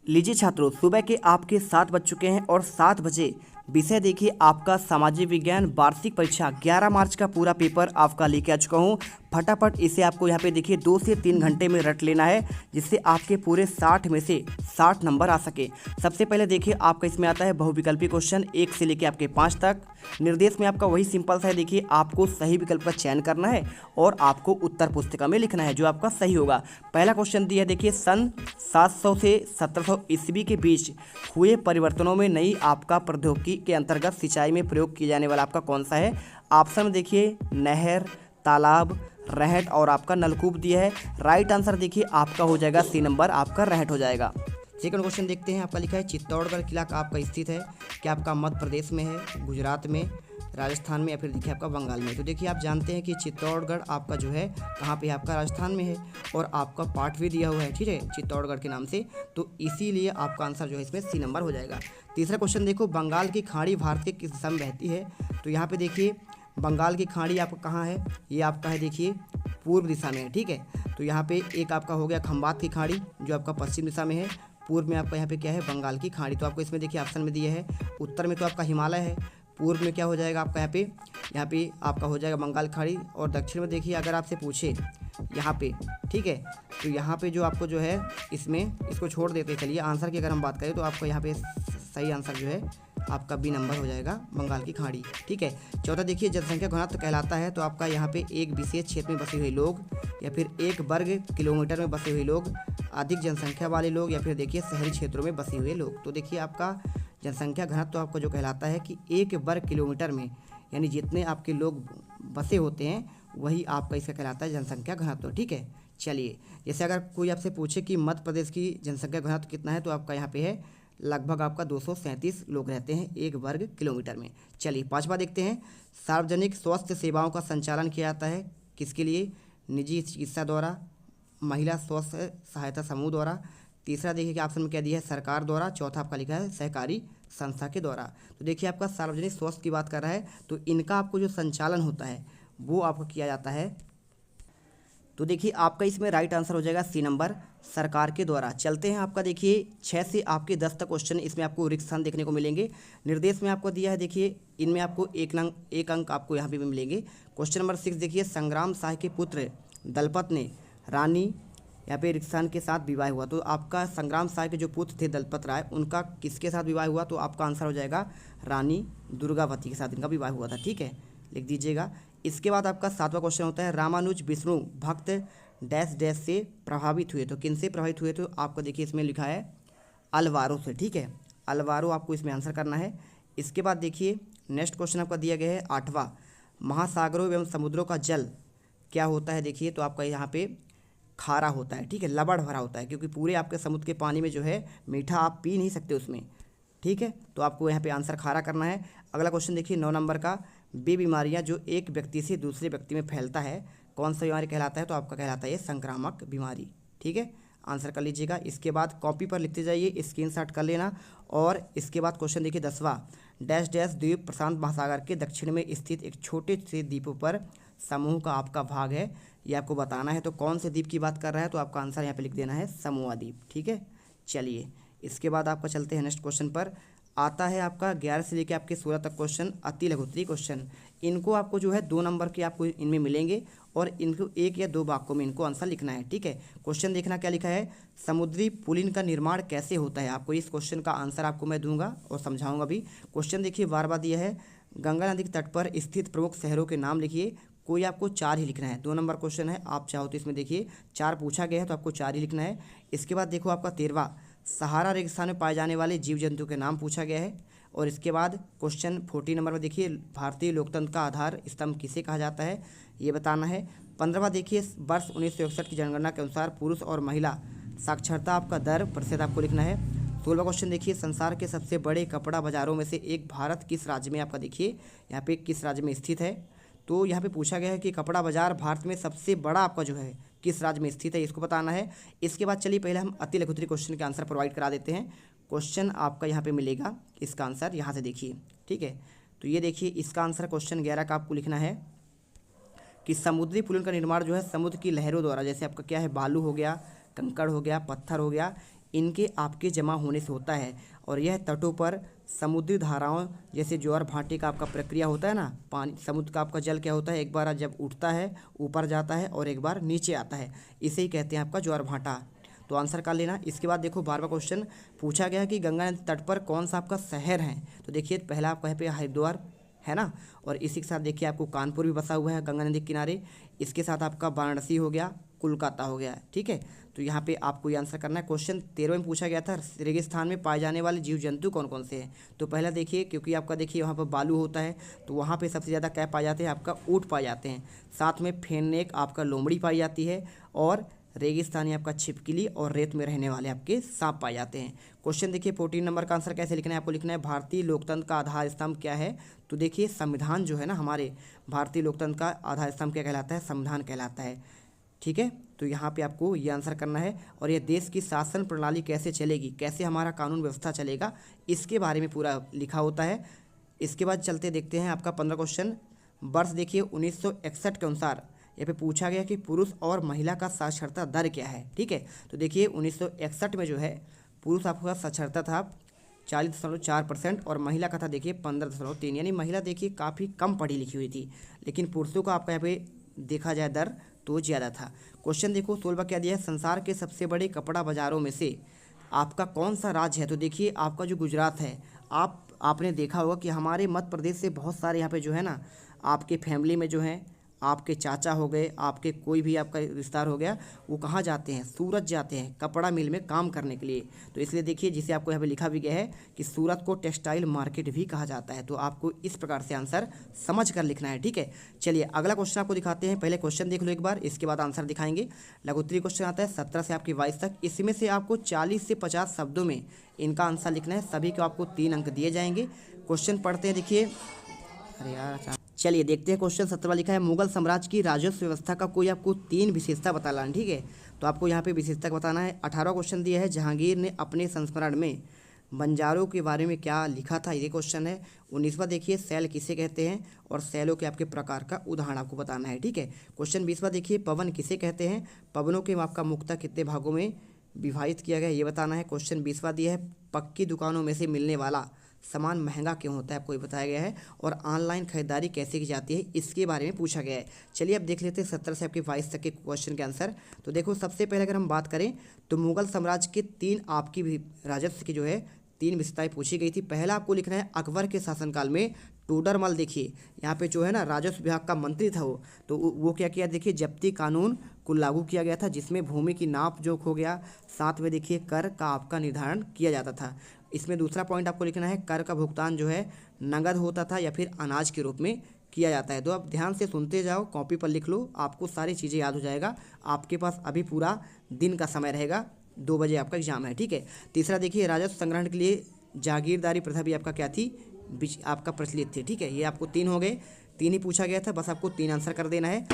लीजिए छात्रों, सुबह के आपके 7 बज चुके हैं और 7 बजे विषय देखिए आपका सामाजिक विज्ञान वार्षिक परीक्षा 11 मार्च का पूरा पेपर आपका लेके आ चुका हूँ। फटाफट इसे आपको यहाँ पे देखिए 2 से 3 घंटे में रट लेना है, जिससे आपके पूरे 60 में से 60 नंबर आ सके। सबसे पहले देखिए आपका इसमें आता है बहुविकल्पी क्वेश्चन 1 से लेके आपके 5 तक। निर्देश में आपका वही सिंपल सा है, देखिए आपको सही विकल्प का चयन करना है और आपको उत्तर पुस्तिका में लिखना है जो आपका सही होगा। पहला क्वेश्चन दिया है देखिए, सन 700 से 1700 ईस्वी के बीच हुए परिवर्तनों में नई आपका प्रौद्योगिकी के अंतर्गत सिंचाई में प्रयोग किए जाने वाला आपका कौन सा है। ऑप्शन में देखिए नहर, तालाब, रहट और आपका नलकूप दिया है। राइट आंसर देखिए आपका हो जाएगा सी नंबर, आपका रहट हो जाएगा। सेकंड क्वेश्चन देखते हैं, आपका लिखा है चित्तौड़गढ़ किला का आपका स्थित है, क्या आपका मध्य प्रदेश में है, गुजरात में, राजस्थान में या फिर देखिए आपका बंगाल में। तो देखिए आप जानते हैं कि चित्तौड़गढ़ आपका जो है कहाँ पे है, आपका राजस्थान में है और आपका पाठ भी दिया हुआ है, ठीक है, चित्तौड़गढ़ के नाम से, तो इसीलिए आपका आंसर जो है इसमें सी नंबर हो जाएगा। तीसरा क्वेश्चन देखो, बंगाल की खाड़ी भारत के किस दिशा में बहती है। तो यहाँ पे देखिए बंगाल की खाड़ी आपका कहाँ है, ये आपका है देखिए पूर्व दिशा में है, ठीक है। तो यहाँ पे एक आपका हो गया खंबात की खाड़ी जो आपका पश्चिम दिशा में है, पूर्व में आपका यहाँ पे क्या है बंगाल की खाड़ी। तो आपको इसमें देखिए ऑप्शन में दिया है, उत्तर में तो आपका हिमालय है, पूर्व में क्या हो जाएगा आपका यहाँ पे आपका हो जाएगा बंगाल खाड़ी, और दक्षिण में देखिए अगर आपसे पूछे यहाँ पे, ठीक है, तो यहाँ पे जो आपको जो है इसमें इसको छोड़ देते, चलिए आंसर की अगर हम बात करें तो आपको यहाँ पे सही आंसर जो है आपका बी नंबर हो जाएगा, बंगाल की खाड़ी, ठीक है। चौथा देखिए, जनसंख्या घनत्व कहलाता है, तो आपका यहाँ पे एक विशेष क्षेत्र में बसे हुए लोग या फिर 1 वर्ग किलोमीटर में बसे हुए लोग, अधिक जनसंख्या वाले लोग या फिर देखिए शहरी क्षेत्रों में बसे हुए लोग। तो देखिए आपका जनसंख्या घनत्व तो आपका जो कहलाता है कि 1 वर्ग किलोमीटर में यानी जितने आपके लोग बसे होते हैं वही आपका इसका कहलाता है जनसंख्या घनत्व, ठीक है। चलिए, जैसे अगर कोई आपसे पूछे कि मध्य प्रदेश की जनसंख्या घनत्व कितना है, तो आपका यहाँ पे है लगभग आपका 237 लोग रहते हैं 1 वर्ग किलोमीटर में। चलिए पांचवा देखते हैं, सार्वजनिक स्वास्थ्य सेवाओं का संचालन किया जाता है किसके लिए, निजी चिकित्सा द्वारा, महिला स्वास्थ्य सहायता समूह द्वारा, तीसरा देखिए कि ऑप्शन में क्या दिया है सरकार द्वारा, चौथा आपका लिखा है सहकारी संस्था के द्वारा। तो देखिए आपका सार्वजनिक स्वास्थ्य की बात कर रहा है, तो इनका आपको जो संचालन होता है वो आपको किया जाता है। तो देखिए आपका इसमें राइट आंसर हो जाएगा सी नंबर, सरकार के द्वारा। चलते हैं आपका देखिए 6 से आपके 10 तक क्वेश्चन इसमें आपको रिक्त स्थान देखने को मिलेंगे। निर्देश में आपको दिया है देखिए, इनमें आपको एक अंक आपको यहाँ पे भी मिलेंगे। क्वेश्चन नंबर 6 देखिए, संग्राम साह के पुत्र दलपत ने रानी यहाँ पे रिक्त स्थान के साथ विवाह हुआ। तो आपका संग्राम साह के जो पुत्र थे दलपत राय, उनका किसके साथ विवाह हुआ, तो आपका आंसर हो जाएगा रानी दुर्गावती के साथ इनका विवाह हुआ था, ठीक है, लिख दीजिएगा। इसके बाद आपका 7वां क्वेश्चन होता है, रामानुज विष्णु भक्त डैश डैश से प्रभावित हुए। तो किन से प्रभावित हुए, तो आपको देखिए इसमें लिखा है अलवारो से, ठीक है, अलवारो आपको इसमें आंसर करना है। इसके बाद देखिए नेक्स्ट क्वेश्चन आपका दिया गया है 8वां, महासागरों एवं समुद्रों का जल क्या होता है। देखिए तो आपका यहाँ पे खारा होता है, ठीक है, लबड़ भरा होता है, क्योंकि पूरे आपके समुद्र के पानी में जो है मीठा आप पी नहीं सकते उसमें, ठीक है। तो आपको यहाँ पे आंसर खारा करना है। अगला क्वेश्चन देखिए 9 नंबर का, वे बीमारियाँ जो एक व्यक्ति से दूसरे व्यक्ति में फैलता है कौन सा बीमारी कहलाता है, तो आपका कहलाता है ये संक्रामक बीमारी, ठीक है, आंसर कर लीजिएगा। इसके बाद कॉपी पर लिखते जाइए, स्क्रीनशॉट कर लेना। और इसके बाद क्वेश्चन देखिए 10वां, डैश डैश द्वीप प्रशांत महासागर के दक्षिण में स्थित एक छोटे से द्वीपों पर समूह का आपका भाग है, ये आपको बताना है। तो कौन से द्वीप की बात कर रहा है, तो आपका आंसर यहाँ पे लिख देना है समूह द्वीप, ठीक है। चलिए इसके बाद आपका चलते हैं नेक्स्ट क्वेश्चन पर। आता है आपका 11 से लेकर आपके 16 तक क्वेश्चन, अति लघुत्तरीय क्वेश्चन। इनको आपको जो है 2 नंबर के आपको इनमें मिलेंगे और इनको 1 या 2 वाक्यों में इनको आंसर लिखना है, ठीक है। क्वेश्चन देखना क्या लिखा है, समुद्री पुलिन का निर्माण कैसे होता है। आपको इस क्वेश्चन का आंसर आपको मैं दूंगा और समझाऊंगा भी। क्वेश्चन देखिए बार बार दिया है, गंगा नदी के तट पर स्थित प्रमुख शहरों के नाम लिखिए। कोई आपको 4 ही लिखना है, 2 नंबर क्वेश्चन है, आप चाहो तो इसमें देखिए 4 पूछा गया है तो आपको 4 ही लिखना है। इसके बाद देखो आपका 13वां, सहारा रेगिस्तान में पाए जाने वाले जीव जंतु के नाम पूछा गया है। और इसके बाद क्वेश्चन 14 नंबर में देखिए, भारतीय लोकतंत्र का आधार स्तंभ किसे कहा जाता है, ये बताना है। 15वां देखिए, वर्ष 1961 की जनगणना के अनुसार पुरुष और महिला साक्षरता आपका दर प्रतिशत आपको लिखना है। 16वां क्वेश्चन देखिए, संसार के सबसे बड़े कपड़ा बाजारों में से एक भारत किस राज्य में आपका देखिए यहाँ पे किस राज्य में स्थित है। तो यहाँ पे पूछा गया है कि कपड़ा बाजार भारत में सबसे बड़ा आपका जो है किस राज्य में स्थित है, इसको बताना है। इसके बाद चलिए पहले हम अति लघुत्तरीय क्वेश्चन के आंसर प्रोवाइड करा देते हैं। क्वेश्चन आपका यहाँ पे मिलेगा, इसका आंसर यहाँ से देखिए, ठीक है। तो ये देखिए इसका आंसर क्वेश्चन 11 का आपको लिखना है कि समुद्री पुलिन का निर्माण जो है समुद्र की लहरों द्वारा, जैसे आपका क्या है बालू हो गया, कंकड़ हो गया, पत्थर हो गया, इनके आपके जमा होने से होता है और यह तटों पर समुद्री धाराओं जैसे ज्वार भाटे का आपका प्रक्रिया होता है ना, पानी समुद्र का आपका जल क्या होता है, एक बार जब उठता है ऊपर जाता है और एक बार नीचे आता है, इसे ही कहते हैं आपका ज्वार भाटा। तो आंसर कर लेना। इसके बाद देखो 12वां क्वेश्चन पूछा गया कि गंगा नदी तट पर कौन सा आपका शहर है। तो देखिए पहला आपका यहाँ पे हरिद्वार है ना, और इसी के साथ देखिए आपको कानपुर भी बसा हुआ है गंगा नदी के किनारे। इसके साथ आपका वाराणसी हो गया, कोलकाता हो गया, ठीक है। तो यहाँ पे आपको ये आंसर करना है। क्वेश्चन 13 में पूछा गया था रेगिस्तान में पाए जाने वाले जीव जंतु कौन कौन से हैं। तो पहला देखिए, क्योंकि आपका देखिए वहाँ पर बालू होता है तो वहाँ पे सबसे ज़्यादा क्या पाए जाते हैं, आपका ऊँट पाए जाते हैं। साथ में फेननेक आपका लोमड़ी पाई जाती है और रेगिस्तानी आपका छिपकली और रेत में रहने वाले आपके सांप पाए जाते हैं। क्वेश्चन देखिए 14 नंबर का आंसर कैसे लिखना है, आपको लिखना है भारतीय लोकतंत्र का आधार स्तंभ क्या है। तो देखिए संविधान जो है ना, हमारे भारतीय लोकतंत्र का आधार स्तंभ क्या कहलाता है, संविधान कहलाता है, ठीक है। तो यहाँ पे आपको ये आंसर करना है। और ये देश की शासन प्रणाली कैसे चलेगी, कैसे हमारा कानून व्यवस्था चलेगा, इसके बारे में पूरा लिखा होता है। इसके बाद चलते देखते हैं आपका 15 क्वेश्चन। वर्ष देखिए 1961 के अनुसार यहाँ पे पूछा गया कि पुरुष और महिला का साक्षरता दर क्या है, ठीक है। तो देखिए 1961 में जो है पुरुष आपका साक्षरता था 40.4% और महिला का था देखिए 15.3, यानी महिला देखिए काफ़ी कम पढ़ी लिखी हुई थी, लेकिन पुरुषों का आपका यहाँ पे देखा जाए दर तो ज़्यादा था। क्वेश्चन देखो 16 क्या दिया है, संसार के सबसे बड़े कपड़ा बाज़ारों में से आपका कौन सा राज्य है। तो देखिए आपका जो गुजरात है, आपने देखा होगा कि हमारे मध्य प्रदेश से बहुत सारे यहाँ पे जो है ना, आपके फैमिली में जो है आपके चाचा हो गए, आपके कोई भी आपका रिश्तेदार हो गया, वो कहाँ जाते हैं, सूरत जाते हैं कपड़ा मिल में काम करने के लिए। तो इसलिए देखिए जिसे आपको यहाँ पे लिखा भी गया है कि सूरत को टेक्सटाइल मार्केट भी कहा जाता है। तो आपको इस प्रकार से आंसर समझ कर लिखना है, ठीक है। चलिए अगला क्वेश्चन आपको दिखाते हैं। पहले क्वेश्चन देख लो एक बार, इसके बाद आंसर दिखाएंगे। लघुत्तरीय क्वेश्चन आता है 17 से आपकी 22 तक। इसमें से आपको 40 से 50 शब्दों में इनका आंसर लिखना है। सभी को आपको 3 अंक दिए जाएंगे। क्वेश्चन पढ़ते हैं, देखिए। अरे यार, चलिए देखते हैं। क्वेश्चन 17 लिखा है, मुगल साम्राज्य की राजस्व व्यवस्था का कोई आपको 3 विशेषता बताना है, ठीक है। तो आपको यहाँ पे विशेषता बताना है। 18वां क्वेश्चन दिया है, जहांगीर ने अपने संस्मरण में बंजारों के बारे में क्या लिखा था, ये क्वेश्चन है। 19वां देखिए, शैल किसे कहते हैं और शैलों के आपके प्रकार का उदाहरण आपको बताना है, ठीक है। क्वेश्चन 20वां देखिए, पवन किसे कहते हैं, पवनों के आपका मुक्ता कितने भागों में विभाजित किया गया, ये बताना है। क्वेश्चन 20वां दिया है, पक्की दुकानों में से मिलने वाला सामान महंगा क्यों होता है, आपको ये बताया गया है। और ऑनलाइन खरीदारी कैसे की जाती है, इसके बारे में पूछा गया है। चलिए अब देख लेते हैं 17 से आपके 22 तक के क्वेश्चन के आंसर। तो देखो सबसे पहले अगर हम बात करें तो मुगल साम्राज्य के 3 आपकी भी राजस्व की जो है 3 विशेषताएं पूछी गई थी। पहला आपको लिखना है, अकबर के शासनकाल में टोडरमल देखिए यहाँ पे जो है ना राजस्व विभाग का मंत्री था वो क्या किया, देखिए जब्ती कानून को लागू किया गया था, जिसमें भूमि की नाप जोख हो गया, साथ में देखिए कर का आपका निर्धारण किया जाता था। इसमें दूसरा पॉइंट आपको लिखना है, कर का भुगतान जो है नगद होता था या फिर अनाज के रूप में किया जाता है। तो आप ध्यान से सुनते जाओ, कॉपी पर लिख लो, आपको सारी चीज़ें याद हो जाएगा। आपके पास अभी पूरा दिन का समय रहेगा, 2 बजे आपका एग्जाम है, ठीक है। तीसरा देखिए, राजस्व संग्रहण के लिए जागीरदारी प्रथा भी आपका क्या थी, आपका प्रचलित थी, ठीक है। ये आपको 3 हो गए, 3 ही पूछा गया था, बस आपको 3 आंसर कर देना है।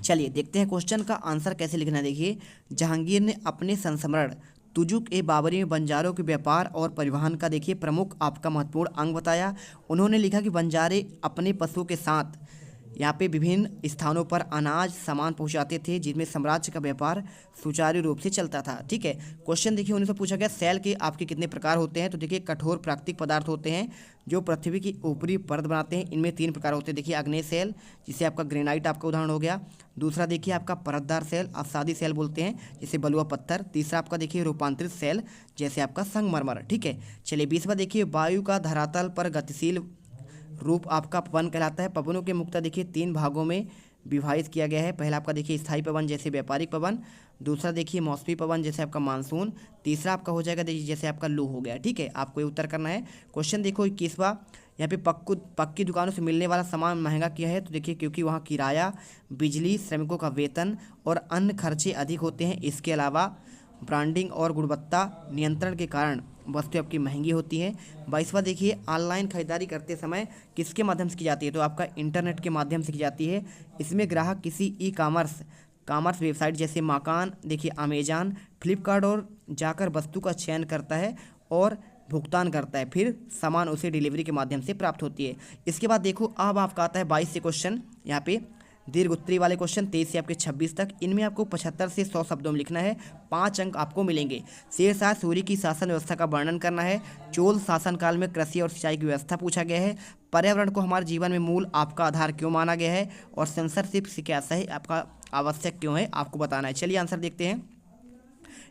चलिए देखते हैं क्वेश्चन का आंसर कैसे लिखना है। देखिए, जहांगीर ने अपने संस्मरण तुजुक ए बाबरी में बंजारों के व्यापार और परिवहन का देखिए प्रमुख आपका महत्वपूर्ण अंग बताया। उन्होंने लिखा कि बंजारे अपने पशुओं के साथ यहाँ पे विभिन्न स्थानों पर अनाज सामान पहुँचाते थे, जिसमें साम्राज्य का व्यापार सुचारू रूप से चलता था, ठीक है। क्वेश्चन देखिए 19 से पूछा गया, सेल के आपके कितने प्रकार होते हैं। तो देखिए कठोर प्राकृतिक पदार्थ होते हैं जो पृथ्वी की ऊपरी परत बनाते हैं। इनमें 3 प्रकार होते हैं। देखिए अग्नेय सेल, जिसे आपका ग्रेनाइट आपका उदाहरण हो गया। दूसरा देखिए आपका परतदार सेल, आसादी सेल बोलते हैं, जैसे बलुआ पत्थर। तीसरा आपका देखिए रूपांतरित सेल, जैसे आपका संगमरमर, ठीक है। चलिए 20वां देखिए, वायु का धरातल पर गतिशील रूप आपका पवन कहलाता है। पवनों के मुक्ता देखिए 3 भागों में विभाजित किया गया है। पहला आपका देखिए स्थायी पवन, जैसे व्यापारिक पवन। दूसरा देखिए मौसमी पवन, जैसे आपका मानसून। तीसरा आपका हो जाएगा देखिए जैसे आपका लू हो गया, ठीक है। आपको ये उत्तर करना है। क्वेश्चन देखो 21वां, यहाँ पे पक्की दुकानों से मिलने वाला सामान महंगा किया है। तो देखिए क्योंकि वहाँ किराया, बिजली, श्रमिकों का वेतन और अन्य खर्चे अधिक होते हैं। इसके अलावा ब्रांडिंग और गुणवत्ता नियंत्रण के कारण वस्तु आपकी महंगी होती है। 22वां देखिए, ऑनलाइन खरीदारी करते समय किसके माध्यम से की जाती है। तो आपका इंटरनेट के माध्यम से की जाती है। इसमें ग्राहक किसी ई कॉमर्स वेबसाइट जैसे माकान देखिए अमेजान, फ्लिपकार्ट और जाकर वस्तु का चयन करता है और भुगतान करता है, फिर सामान उसे डिलीवरी के माध्यम से प्राप्त होती है। इसके बाद देखो अब आपका आता है 22 से क्वेश्चन। यहाँ पे दीर्घ उत्तरी वाले क्वेश्चन 23 से आपके 26 तक, इनमें आपको 75 से 100 शब्दों में लिखना है, 5 अंक आपको मिलेंगे। शेरशाह सूरी की शासन व्यवस्था का वर्णन करना है। चोल शासनकाल में कृषि और सिंचाई की व्यवस्था पूछा गया है। पर्यावरण को हमारे जीवन में मूल आपका आधार क्यों माना गया है, और सेंसरशिप से क्या सही आपका आवश्यक क्यों है, आपको बताना है। चलिए आंसर देखते हैं।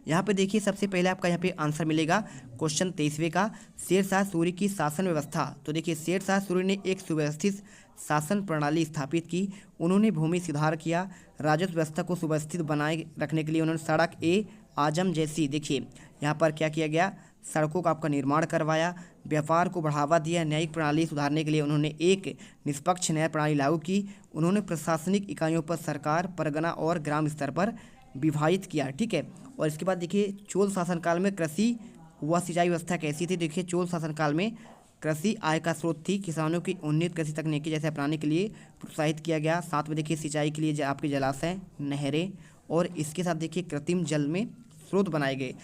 यहाँ पे देखिए सबसे पहले आपका यहाँ पे आंसर मिलेगा क्वेश्चन 23वें का, शेरशाह सूरी की शासन व्यवस्था। तो देखिए शेरशाह सूरी ने एक सुव्यवस्थित शासन प्रणाली स्थापित की, उन्होंने भूमि सुधार किया, राजस्व व्यवस्था को सुव्यवस्थित बनाए रखने के लिए उन्होंने सड़क ए आजम जैसी, देखिए यहाँ पर क्या किया गया, सड़कों का आपका निर्माण करवाया, व्यापार को बढ़ावा दिया, न्यायिक प्रणाली सुधारने के लिए उन्होंने एक निष्पक्ष न्याय प्रणाली लागू की, उन्होंने प्रशासनिक इकाइयों पर सरकार, परगना और ग्राम स्तर पर विभाजित किया, ठीक है। और इसके बाद देखिए चोल शासनकाल में कृषि व सिंचाई व्यवस्था कैसी थी। देखिए चोल शासनकाल में कृषि आय का स्रोत थी, किसानों की उन्नत कृषि तकनीकी जैसे अपनाने के लिए प्रोत्साहित किया गया। साथ में देखिए सिंचाई के लिए आपके जलाशय, नहरें और इसके साथ देखिए कृत्रिम जल में स्रोत बनाए गए।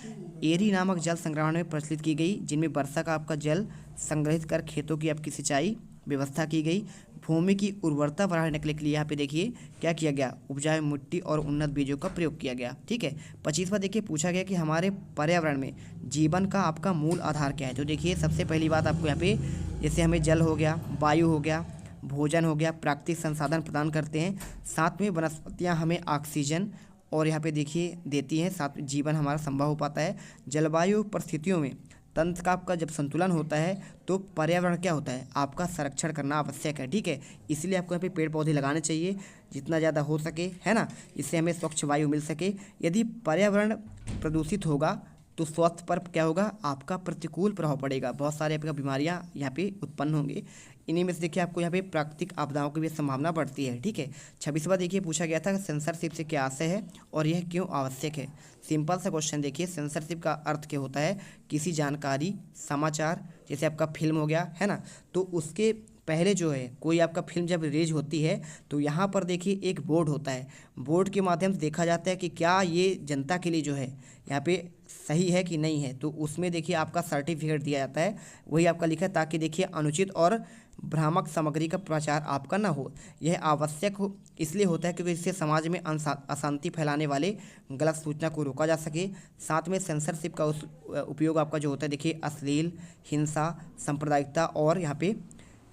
एरी नामक जल संग्रहण में प्रचलित की गई, जिनमें वर्षा का आपका जल संग्रहित कर खेतों की आपकी सिंचाई व्यवस्था की गई। भूमि की उर्वरता बढ़ाने के लिए यहाँ पे देखिए क्या किया गया, उपजाऊ मिट्टी और उन्नत बीजों का प्रयोग किया गया, ठीक है। 25वां देखिए पूछा गया कि हमारे पर्यावरण में जीवन का आपका मूल आधार क्या है। तो देखिए सबसे पहली बात आपको यहाँ पे, जैसे हमें जल हो गया, वायु हो गया, भोजन हो गया, प्राकृतिक संसाधन प्रदान करते हैं, साथ में वनस्पतियाँ हमें ऑक्सीजन और यहाँ पे देखिए देती हैं, साथ में जीवन हमारा संभव हो पाता है। जलवायु परिस्थितियों में तंत्र का आपका जब संतुलन होता है तो पर्यावरण क्या होता है, आपका संरक्षण करना आवश्यक है, ठीक है। इसलिए आपको यहाँ पे पेड़ पौधे लगाने चाहिए जितना ज़्यादा हो सके, है ना, इससे हमें स्वच्छ वायु मिल सके। यदि पर्यावरण प्रदूषित होगा तो स्वास्थ्य पर क्या होगा, आपका प्रतिकूल प्रभाव पड़ेगा, बहुत सारी आपका बीमारियां यहाँ पे उत्पन्न होंगी। इन्हीं में से देखिए आपको यहाँ पे प्राकृतिक आपदाओं की भी संभावना बढ़ती है, ठीक है। 26वां देखिए पूछा गया था सेंसरशिप से क्या आशय है और यह क्यों आवश्यक है। सिंपल सा क्वेश्चन देखिए, सेंसरशिप का अर्थ क्या होता है, किसी जानकारी, समाचार, जैसे आपका फिल्म हो गया, है ना, तो उसके पहले जो है कोई आपका फिल्म जब रिलीज होती है तो यहाँ पर देखिए एक बोर्ड होता है, बोर्ड के माध्यम से देखा जाता है कि क्या ये जनता के लिए जो है यहाँ पे सही है कि नहीं है, तो उसमें देखिए आपका सर्टिफिकेट दिया जाता है, वही आपका लिखा है, ताकि देखिए अनुचित और भ्रामक सामग्री का प्रचार आपका ना हो। यह आवश्यक हो इसलिए होता है क्योंकि इससे समाज में अशांति फैलाने वाले गलत सूचना को रोका जा सके। साथ में सेंसरशिप का उपयोग आपका जो होता है देखिए अश्लील, हिंसा, सांप्रदायिकता और यहाँ पे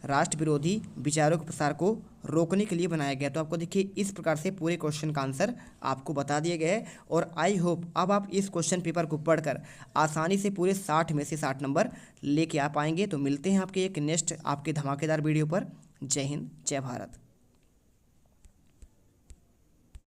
राष्ट्र विरोधी विचारों के प्रसार को रोकने के लिए बनाया गया। तो आपको देखिए इस प्रकार से पूरे क्वेश्चन का आंसर आपको बता दिए गए और आई होप अब आप इस क्वेश्चन पेपर को पढ़कर आसानी से पूरे 60 में से 60 नंबर लेके आ पाएंगे। तो मिलते हैं आपके एक नेक्स्ट आपके धमाकेदार वीडियो पर। जय हिंद, जय भारत।